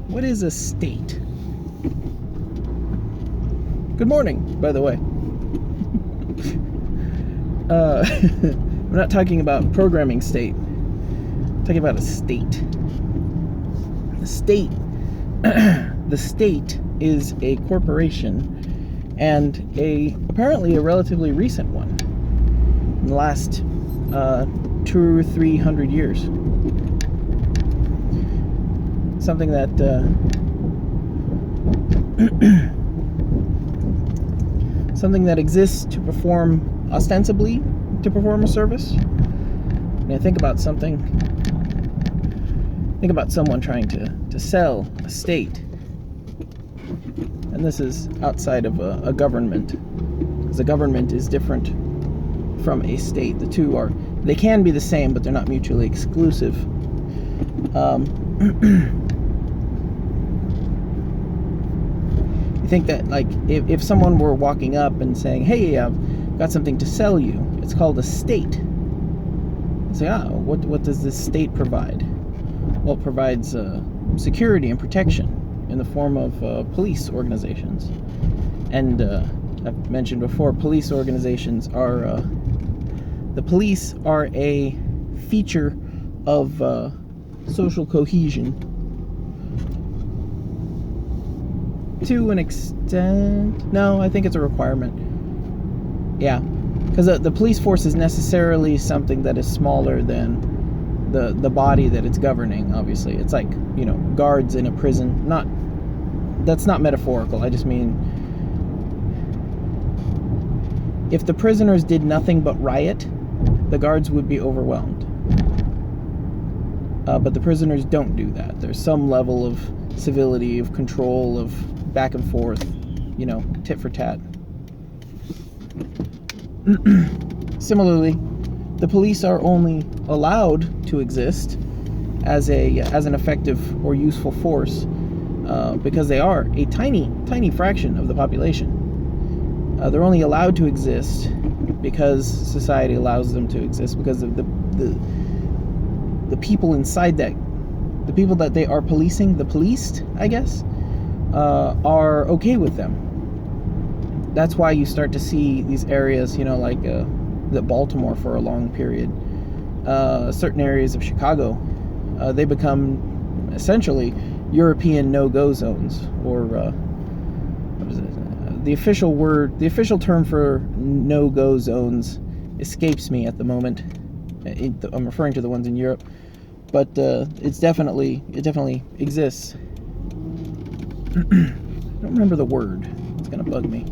What is a state? Good morning, by the way. I'm not talking about programming state. I'm talking about a state. The state is a corporation, and apparently a relatively recent one. In the last 200 or 300 years. Something that something that exists to perform, ostensibly to perform a service. And I think about someone trying to sell a state, and this is outside of a government, because a government is different from a state. The two they can be the same, but they're not mutually exclusive. You think that, like, if someone were walking up and saying, "Hey, I've got something to sell you," it's called a state. It's like, what does this state provide? Well, it provides security and protection in the form of police organizations. And I've mentioned before, police organizations are the police are a feature of social cohesion to an extent. No, I think it's a requirement. Yeah, because the police force is necessarily something that is smaller than the body that it's governing. Obviously, it's like, guards in a prison. That's not metaphorical. I just mean, if the prisoners did nothing but riot, the guards would be overwhelmed. But the prisoners don't do that. There's some level of civility, of control, of back and forth, tit for tat. Similarly, the police are only allowed to exist as an effective or useful force because they are a tiny fraction of the population. They're only allowed to exist because society allows them to exist, because of the people inside that, the people that they are policing, the policed, I guess, are okay with them. That's why you start to see these areas, like the Baltimore for a long period, certain areas of Chicago, they become essentially European no-go zones, or what is it? The official term for no-go zones escapes me at the moment. I'm referring to the ones in Europe, but it definitely exists. I don't remember the word. It's gonna bug me.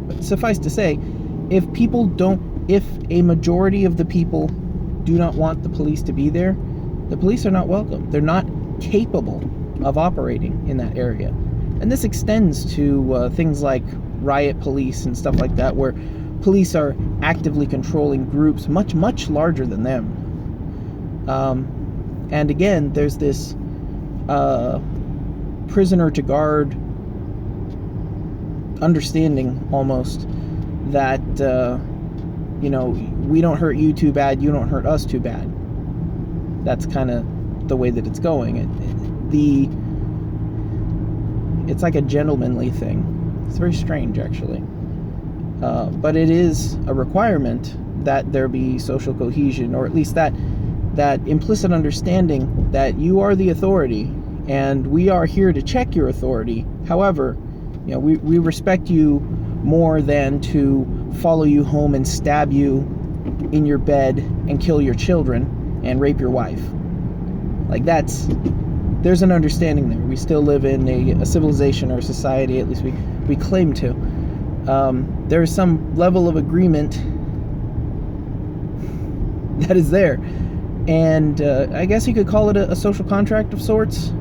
But suffice to say, if a majority of the people do not want the police to be there, the police are not welcome. They're not capable of operating in that area. And this extends to things like riot police and stuff like that, where police are actively controlling groups much, much larger than them. And again, there's this prisoner to guard understanding, almost, that we don't hurt you too bad, you don't hurt us too bad. That's kind of the way that it's going. It's like a gentlemanly thing. It's very strange, actually. But it is a requirement that there be social cohesion, or at least that implicit understanding that you are the authority and we are here to check your authority. However, we respect you more than to follow you home and stab you in your bed and kill your children and rape your wife. Like, there's an understanding there. We still live in a civilization or a society, at least we claim to. There is some level of agreement that is there. And I guess you could call it a social contract of sorts.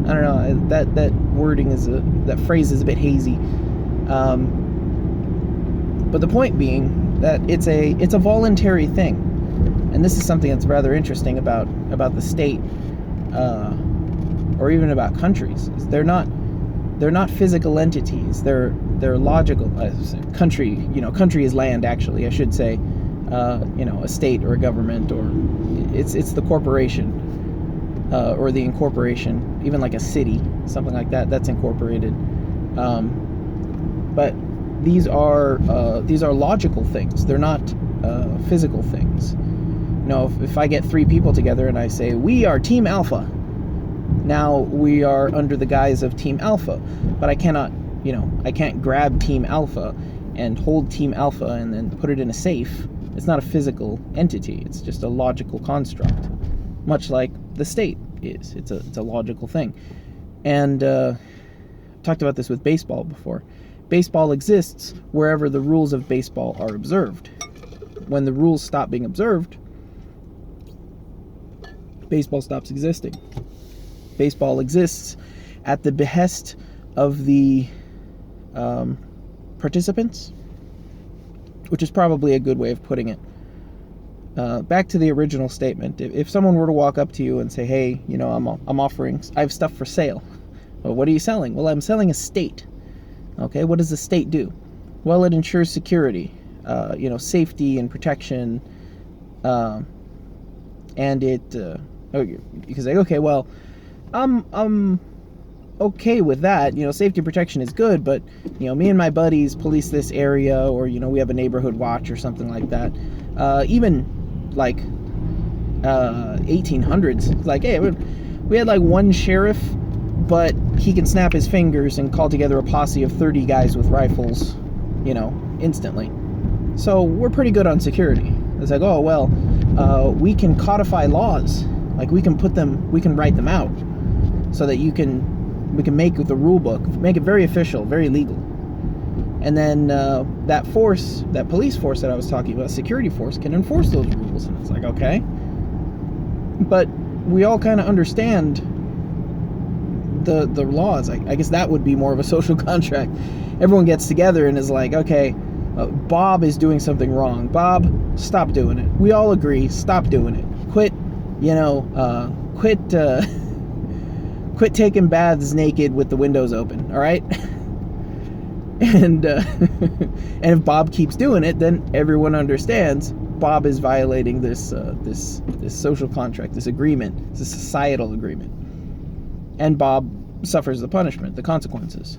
I don't know. That wording that phrase is a bit hazy. But the point being that it's a voluntary thing, and this is something that's rather interesting about the state, or even about countries. Is they're not physical entities. They're logical. Country is land, actually, I should say. a state or a government, or it's the corporation, or the incorporation, even like a city, something like that, that's incorporated. But these are logical things. They're not physical things. If I get 3 people together and I say, we are Team Alpha, now we are under the guise of Team Alpha, but I can't grab Team Alpha and hold Team Alpha and then put it in a safe. It's not a physical entity. It's just a logical construct, much like the state is. It's a logical thing. And I've talked about this with baseball before. Baseball exists wherever the rules of baseball are observed. When the rules stop being observed, baseball stops existing. Baseball exists at the behest of the participants, which is probably a good way of putting it. Back to the original statement. If someone were to walk up to you and say, hey, I'm offering, I have stuff for sale. Well, what are you selling? Well, I'm selling a state. Okay, what does the state do? Well, it ensures security, safety and protection, and it, you can say, okay, well, I'm okay with that. Safety and protection is good, but, me and my buddies police this area, or, we have a neighborhood watch or something like that. Even, like, 1800s, like, hey, we had, like, one sheriff, but he can snap his fingers and call together a posse of 30 guys with rifles, instantly. So we're pretty good on security. It's like, oh, well, we can codify laws. Like, we can write them out so that we can make the rule book, make it very official, very legal. And then that police force that I was talking about, security force, can enforce those rules. And it's like, okay. But we all kind of understand the laws. I guess that would be more of a social contract. Everyone gets together and is like, okay, Bob is doing something wrong. Bob, stop doing it. We all agree, stop doing it. Quit taking baths naked with the windows open, all right? And and if Bob keeps doing it, then everyone understands Bob is violating this social contract, this agreement, this societal agreement. And Bob suffers the punishment, the consequences.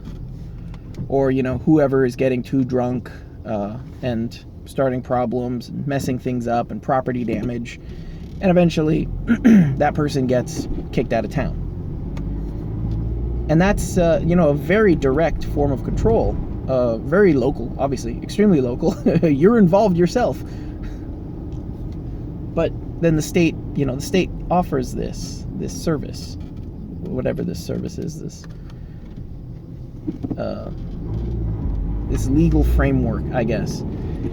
Or, whoever is getting too drunk and starting problems, and messing things up, and property damage. And eventually, that person gets kicked out of town. And that's, a very direct form of control. Very local, obviously, extremely local. You're involved yourself. But then the state offers this service. Whatever this service is, this legal framework, I guess.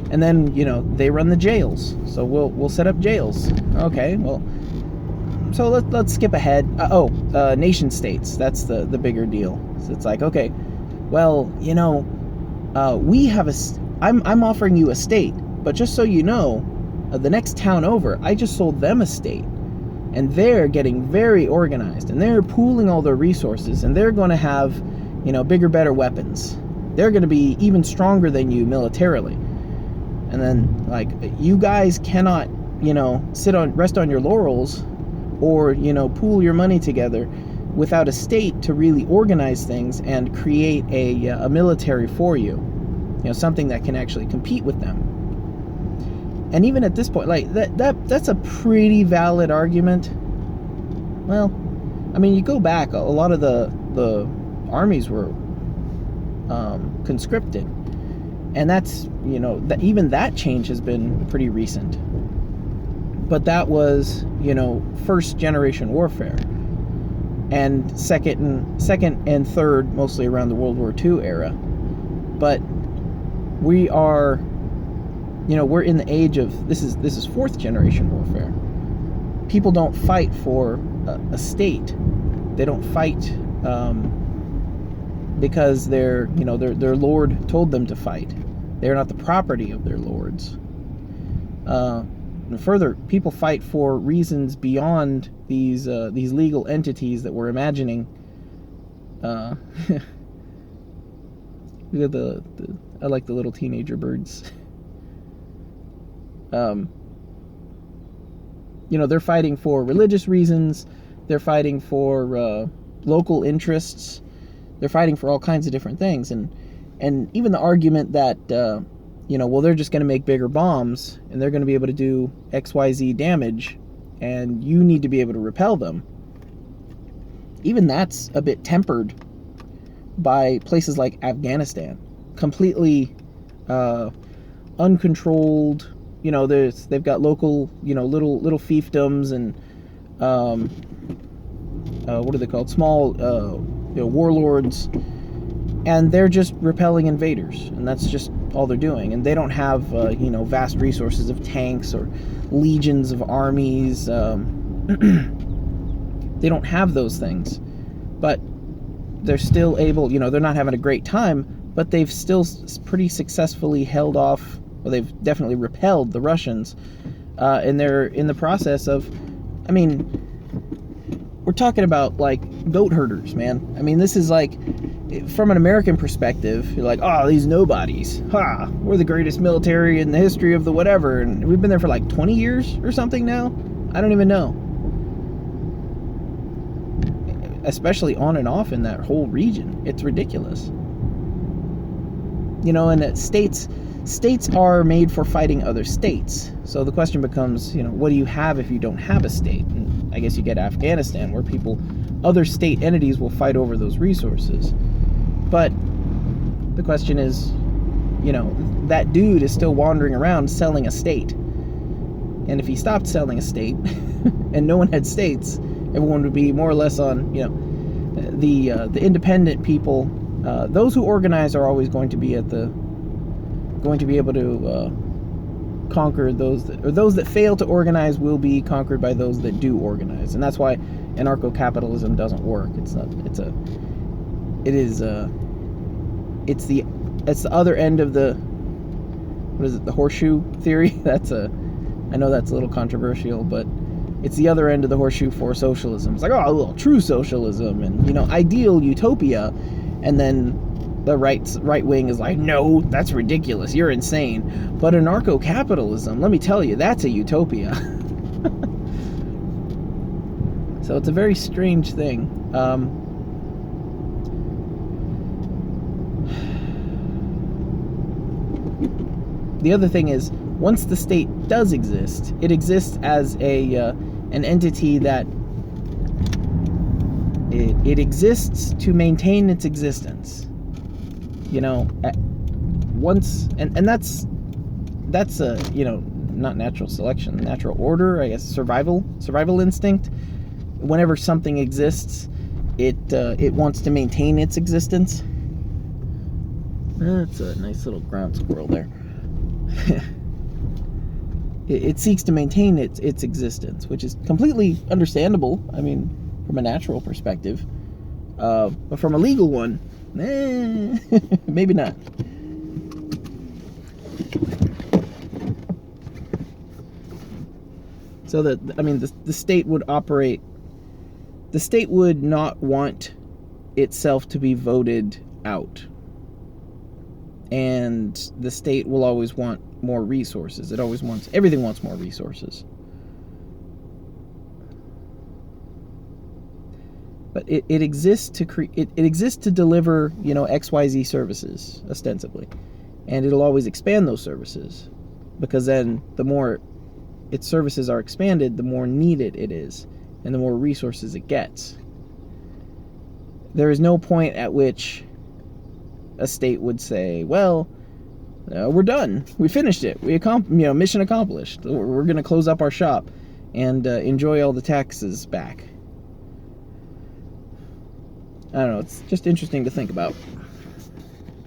And then, they run the jails. So we'll set up jails. Okay, well, so let's skip ahead. Nation states. That's the bigger deal. So it's like, okay, well, we have I'm offering you a state, but just so you know, the next town over, I just sold them a state, and they're getting very organized, and they're pooling all their resources, and they're going to have, bigger, better weapons. They're going to be even stronger than you militarily. And then, like, you guys cannot, rest on your laurels, or, pool your money together without a state to really organize things and create a military for you. Something that can actually compete with them. And even at this point, like, that's a pretty valid argument. Well, I mean, you go back, a lot of the armies were conscripted. And that's, even that change has been pretty recent. But that was, first generation warfare. And second and third, mostly around the World War II era. But we are, we're in the age of, this is fourth generation warfare. People don't fight for a state. They don't fight because their lord told them to fight. They're not the property of their lords. And further, people fight for reasons beyond these legal entities that we're imagining. Look at I like the little teenager birds. They're fighting for religious reasons. They're fighting for local interests. They're fighting for all kinds of different things. And even the argument that, well, they're just going to make bigger bombs and they're going to be able to do XYZ damage and you need to be able to repel them. Even that's a bit tempered by places like Afghanistan. Completely uncontrolled. They've got local, little fiefdoms and what are they called? Small, warlords, and they're just repelling invaders, and that's just all they're doing. And they don't have, vast resources of tanks or legions of armies. They don't have those things, but they're still able. They're not having a great time, but they've still pretty successfully held off. Well, they've definitely repelled the Russians, and they're in the process of, we're talking about, like, goat herders, man. This is like, from an American perspective, you're like, oh, these nobodies. Ha! We're the greatest military in the history of the whatever, and we've been there for like 20 years or something now? I don't even know. Especially on and off in that whole region. It's ridiculous. And states are made for fighting other states. So the question becomes, what do you have if you don't have a state? And I guess you get Afghanistan, where other state entities will fight over those resources. But the question is, that dude is still wandering around selling a state. And if he stopped selling a state and no one had states, everyone would be more or less on, the independent people. Those who organize are always going to be able to conquer those that fail to organize will be conquered by those that do organize. And that's why anarcho-capitalism doesn't work. It's the other end of the, the horseshoe theory? I know that's a little controversial, but it's the other end of the horseshoe for socialism. It's like, oh, well, true socialism and, ideal utopia. And then the right wing is like, no, that's ridiculous. You're insane. But anarcho-capitalism, let me tell you, that's a utopia. So it's a very strange thing. The other thing is, once the state does exist, it exists as an entity that it exists to maintain its existence. Once and that's not natural selection, natural order, I guess, survival instinct. Whenever something exists, it wants to maintain its existence. That's a nice little ground squirrel there. It seeks to maintain its existence, which is completely understandable. From a natural perspective, but from a legal one, maybe not. So the state would operate. The state would not want itself to be voted out. And the state will always want more resources. Everything wants more resources. But it exists to it exists to deliver, XYZ services, ostensibly. And it'll always expand those services. Because then the more its services are expanded, the more needed it is. And the more resources it gets. There is no point at which a state would say, well, we're done. We finished it. Mission accomplished. We're going to close up our shop and enjoy all the taxes back. I don't know. It's just interesting to think about.